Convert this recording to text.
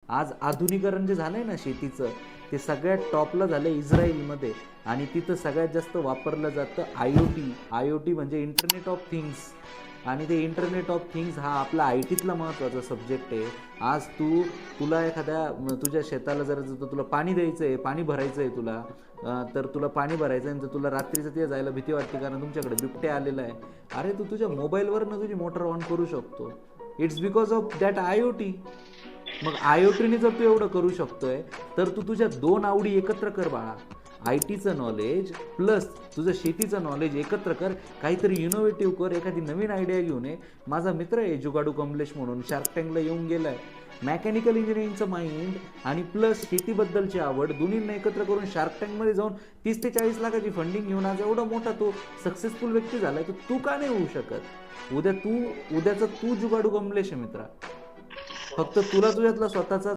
आज आधुनिकरण जे झालंय ना शेतीचं, ते सगळ्यात टॉपला झालं इस्रायलमध्ये. आणि तिथं सगळ्यात जास्त वापरलं जातं आय ओ टी म्हणजे इंटरनेट ऑफ थिंग्स. आणि ते इंटरनेट ऑफ थिंग्स हा आपला आय टीतला महत्त्वाचा सब्जेक्ट आहे. आज तुला तुझ्या शेताला जर तुला पाणी द्यायचं आहे, पाणी भरायचं आहे तुला, तर तुला पाणी भरायचं आहे, तर तुला रात्रीचं ते जायला भीती वाटते कारण तुमच्याकडे बिबट्या आलेला आहे. अरे तू तुझ्या मोबाईलवरनं तुझी मोटर ऑन करू शकतो. It's because of that I O T. मग आय ओ टीने जर तू एवढं करू शकतोय, तर तू तुझ्या दोन आवडी एकत्र कर बाळा. आय टीचं नॉलेज प्लस तुझं शेतीचं नॉलेज एकत्र कर, काहीतरी इनोव्हेटिव्ह कर, एखादी नवीन आयडिया घेऊन ये. माझा मित्र आहे जुगाडू कमलेश म्हणून, शार्क टँकला येऊन गेलाय. मेकॅनिकल इंजिनिअरिंगचं माइंड आणि प्लस शेतीबद्दलची आवड दोन्हींना एकत्र करून शार्क टँकमध्ये जाऊन 30 ते 40 लाखाची फंडिंग घेऊन आज एवढा मोठा तो सक्सेसफुल व्यक्ती झालाय. तर तू का नाही होऊ शकत? उद्याचा तू जुगाडू कमलेश आहे मित्रा. फक्त तुला तुझ्यातला स्वतःचा